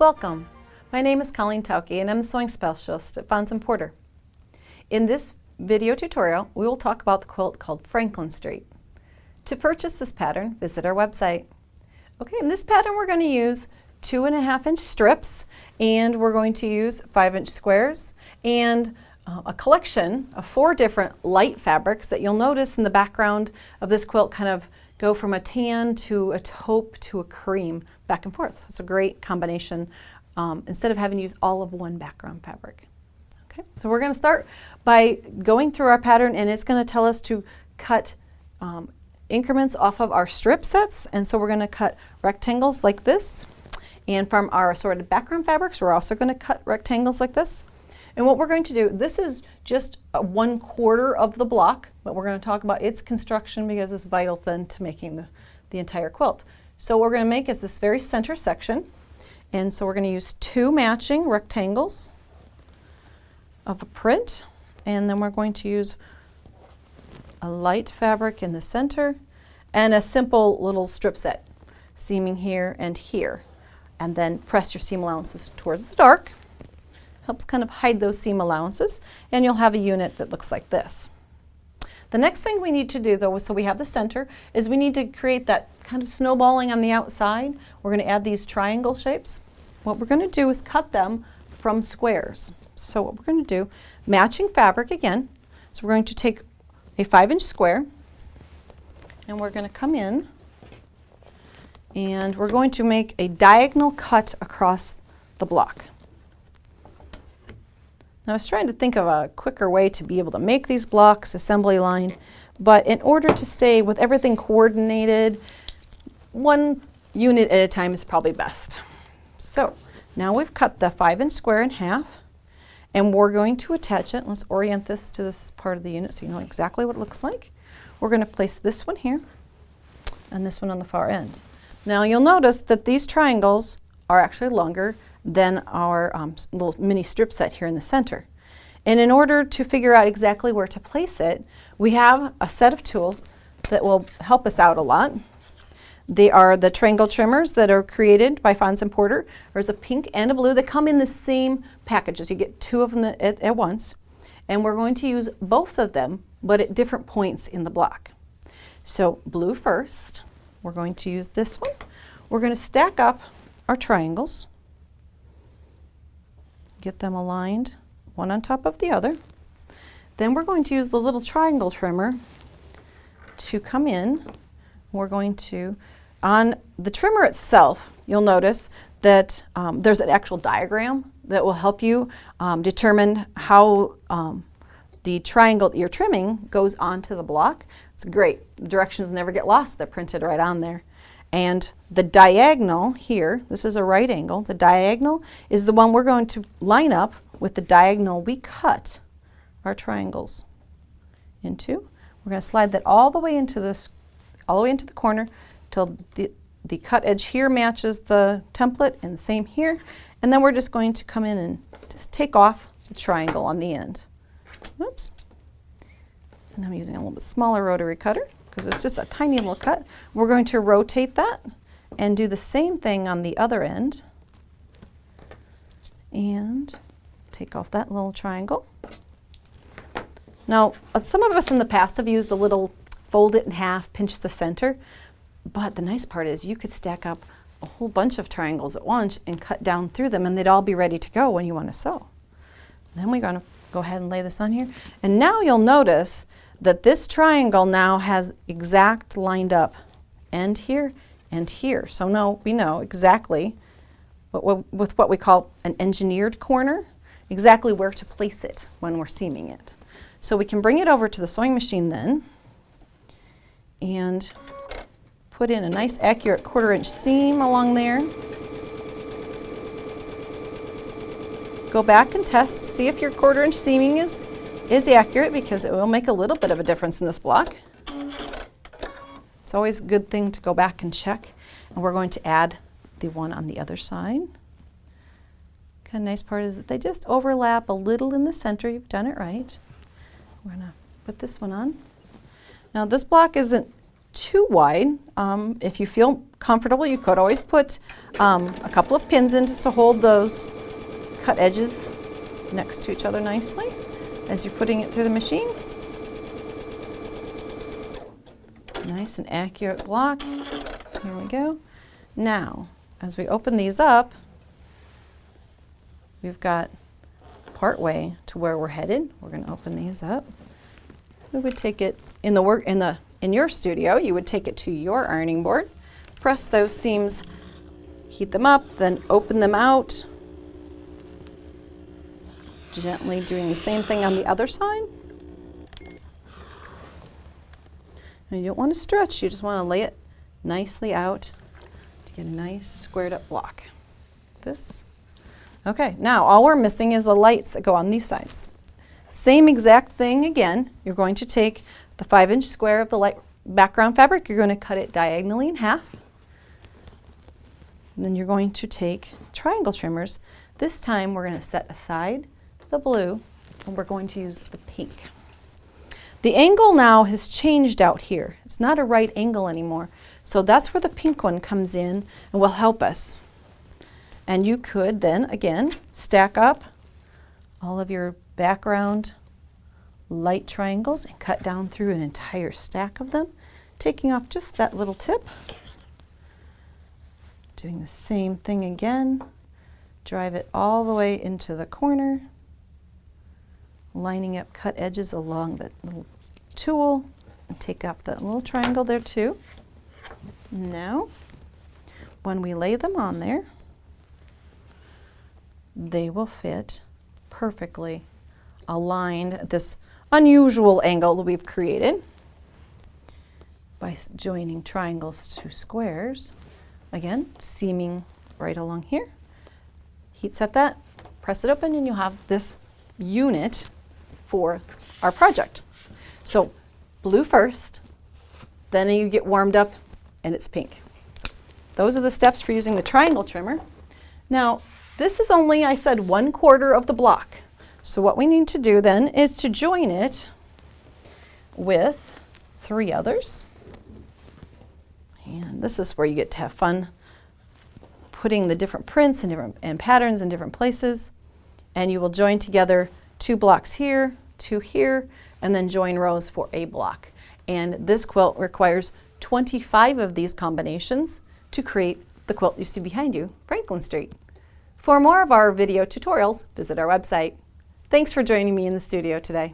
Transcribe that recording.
Welcome. My name is Colleen Tauke and I'm the sewing specialist at Fons & Porter. In this video tutorial, we will talk about the quilt called Franklin Street. To purchase this pattern, visit our website. Okay, in this pattern we're going to use 2.5-inch strips, and we're going to use 5-inch squares and a collection of 4 different light fabrics that you'll notice in the background of this quilt kind of go from a tan to a taupe to a cream, back and forth. It's a great combination instead of having to use all of one background fabric. Okay, so we're going to start by going through our pattern, and it's going to tell us to cut increments off of our strip sets, and so we're going to cut rectangles like this. And from our assorted background fabrics, we're also going to cut rectangles like this. And what we're going to do, this is just 1/4 of the block, but we're going to talk about its construction because it's vital then to making the entire quilt. So what we're going to make is this very center section, and so we're going to use 2 matching rectangles of a print, and then we're going to use a light fabric in the center and a simple little strip set, seaming here and here. And then press your seam allowances towards the dark. Helps kind of hide those seam allowances, and you'll have a unit that looks like this. The next thing we need to do, though, so we have the center, is we need to create that kind of snowballing on the outside. We're going to add these triangle shapes. What we're going to do is cut them from squares. So what we're going to do, matching fabric again, so we're going to take a 5-inch square, and we're going to come in, and we're going to make a diagonal cut across the block. Now I was trying to think of a quicker way to be able to make these blocks assembly line, but in order to stay with everything coordinated, 1 unit at a time is probably best. So now we've cut the 5-inch square in half, and we're going to attach it. Let's orient this to this part of the unit so you know exactly what it looks like. We're going to place this one here and this one on the far end. Now you'll notice that these triangles are actually longer than our little mini strip set here in the center. And in order to figure out exactly where to place it, we have a set of tools that will help us out a lot. They are the triangle trimmers that are created by Fons & Porter. There's a pink and a blue that come in the same packages. You get 2 of them at once. And we're going to use both of them, but at different points in the block. So blue first. We're going to use this one. We're going to stack up our triangles. Get them aligned, one on top of the other. Then we're going to use the little triangle trimmer to come in. We're going to, on the trimmer itself, you'll notice that there's an actual diagram that will help you determine how the triangle that you're trimming goes onto the block. It's great. The directions never get lost. They're printed right on there. And the diagonal here, this is a right angle, the diagonal is the one we're going to line up with the diagonal we cut our triangles into. We're going to slide that all the way into this, all the way into the corner till the cut edge here matches the template, and the same here. And then we're just going to come in and just take off the triangle on the end. Oops. And I'm using a little bit smaller rotary cutter because it's just a tiny little cut. We're going to rotate that and do the same thing on the other end. And take off that little triangle. Now, some of us in the past have used a little fold it in half, pinch the center, but the nice part is you could stack up a whole bunch of triangles at once and cut down through them, and they'd all be ready to go when you want to sew. Then we're going to go ahead and lay this on here. And now you'll notice that this triangle now has exact lined up end here and here. So now we know exactly, with what we call an engineered corner, exactly where to place it when we're seaming it. So we can bring it over to the sewing machine then and put in a nice accurate 1/4-inch seam along there. Go back and test, see if your 1/4-inch seaming is accurate, because it will make a little bit of a difference in this block. It's always a good thing to go back and check. And we're going to add the one on the other side. Kind of nice part is that they just overlap a little in the center. You've done it right. We're going to put this one on. Now this block isn't too wide. If you feel comfortable, you could always put a couple of pins in just to hold those cut edges next to each other nicely as you're putting it through the machine. Nice and accurate block. Here we go. Now, as we open these up, we've got part way to where we're headed. We're going to open these up. We would take it in your studio, you would take it to your ironing board, press those seams, heat them up, then open them out. Gently doing the same thing on the other side. And you don't want to stretch, you just want to lay it nicely out to get a nice squared up block. This. Okay, now all we're missing is the lights that go on these sides. Same exact thing again. You're going to take the 5-inch square of the light background fabric, you're going to cut it diagonally in half. And then you're going to take triangle trimmers. This time we're going to set aside the blue and we're going to use the pink. The angle now has changed out here. It's not a right angle anymore. So that's where the pink one comes in and will help us. And you could then, again, stack up all of your background light triangles and cut down through an entire stack of them, taking off just that little tip. Doing the same thing again. Drive it all the way into the corner. Lining up cut edges along the little tool and take off that little triangle there too. Now, when we lay them on there, they will fit perfectly aligned at this unusual angle that we've created by joining triangles to squares. Again, seaming right along here. Heat set that, press it open, and you'll have this unit for our project. So blue first, then you get warmed up and it's pink. So those are the steps for using the triangle trimmer. Now this is only, I said, 1/4 of the block. So what we need to do then is to join it with 3 others. And this is where you get to have fun putting the different prints and patterns in different places. And you will join together 2 blocks here, 2 here, and then join rows for a block. And this quilt requires 25 of these combinations to create the quilt you see behind you, Franklin Street. For more of our video tutorials, visit our website. Thanks for joining me in the studio today.